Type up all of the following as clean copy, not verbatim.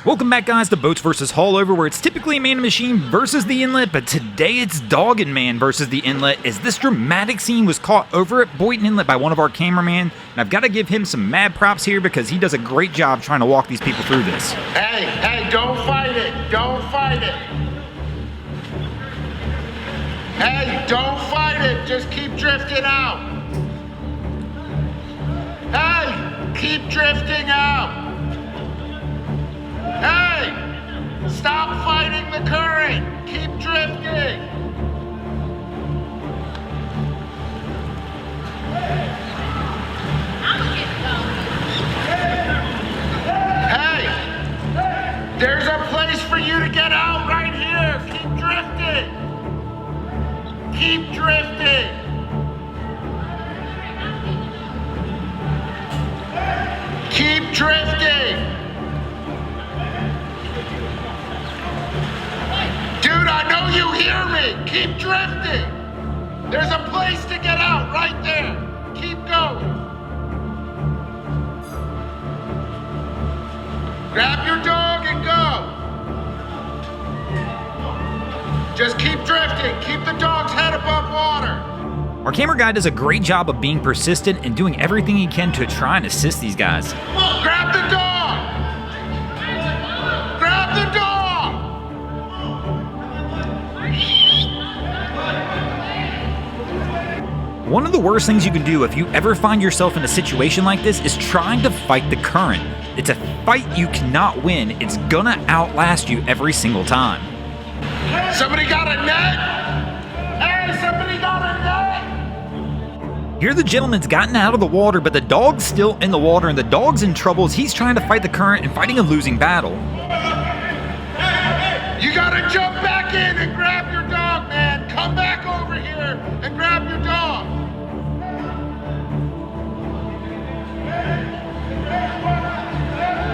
Welcome back, guys, to Boats vs. Haulover, where it's typically man and machine versus the inlet, but today it's dog and man versus the inlet, as this dramatic scene was caught over at Boynton Inlet by one of our cameramen, and I've got to give him some mad props here because he does a great job trying to walk these people through this. Hey, don't fight it, don't fight it. Hey, don't fight it, just keep drifting out. Hey, keep drifting out. Hey, stop fighting the current, keep drifting. Hey, there's a place for you to get out right here. Keep drifting. Keep drifting. Keep drifting. Dude, I know you hear me. Keep drifting. There's a place to get out right there. Keep going. Grab your dog and go. Just keep drifting. Keep the dog's head above water. Our camera guy does a great job of being persistent and doing everything he can to try and assist these guys. Grab the dog. Grab the dog. One of the worst things you can do if you ever find yourself in a situation like this is trying to fight the current. It's a fight you cannot win. It's gonna outlast you every single time. Somebody got a net? Hey, somebody got a net? Here the gentleman's gotten out of the water, but the dog's still in the water, and the dog's in trouble as he's trying to fight the current and fighting a losing battle. You gotta jump back in and grab your dog, man. Come back over here and grab your dog.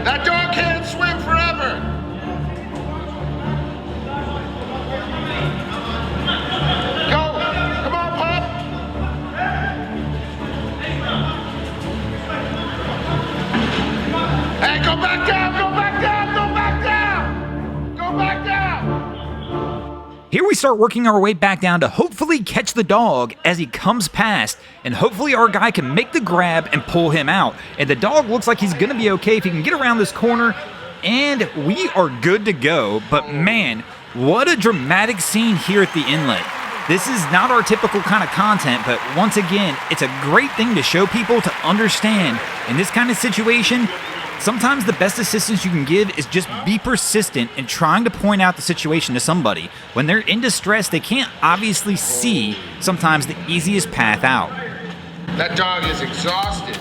That dog can't swim forever. Go. Come on, pup. Hey, go back down, go back down, go back down. Go back down. Here we start working our way back down to hopefully catch the dog as he comes past, and hopefully our guy can make the grab and pull him out. And the dog looks like he's gonna be okay if he can get around this corner, and we are good to go. But man, what a dramatic scene here at the inlet. This is not our typical kind of content, but once again, it's a great thing to show people to understand in this kind of situation. Sometimes the best assistance you can give is just be persistent in trying to point out the situation to somebody. When they're in distress, they can't obviously see sometimes the easiest path out. That dog is exhausted.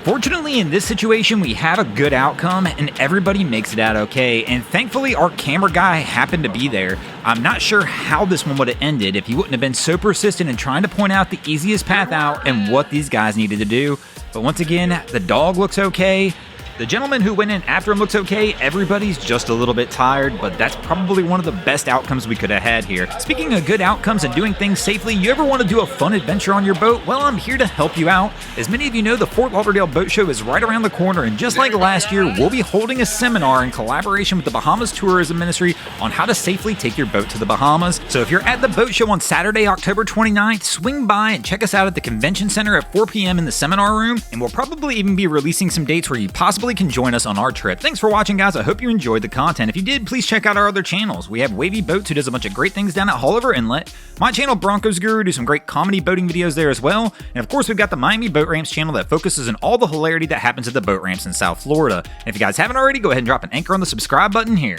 Fortunately, in this situation, we have a good outcome and everybody makes it out okay. And thankfully, our camera guy happened to be there. I'm not sure how this one would have ended if he wouldn't have been so persistent in trying to point out the easiest path out and what these guys needed to do. But once again, the dog looks okay. The gentleman who went in after him looks okay. Everybody's just a little bit tired, but that's probably one of the best outcomes we could have had here. Speaking of good outcomes and doing things safely, you ever want to do a fun adventure on your boat? Well, I'm here to help you out. As many of you know, the Fort Lauderdale Boat Show is right around the corner, and just like last year, we'll be holding a seminar in collaboration with the Bahamas Tourism Ministry on how to safely take your boat to the Bahamas. So if you're at the boat show on Saturday, October 29th, swing by and check us out at the Convention Center at 4 p.m. in the seminar room, and we'll probably even be releasing some dates where you possibly can join us on our trip. Thanks for watching, guys. I hope you enjoyed the content. If you did, please check out our other channels. We have Wavy Boats, who does a bunch of great things down at Haulover Inlet. My channel, Broncos Guru, do some great comedy boating videos there as well. And of course, we've got the Miami Boat Ramps channel that focuses on all the hilarity that happens at the boat ramps in South Florida. And if you guys haven't already, go ahead and drop an anchor on the subscribe button here.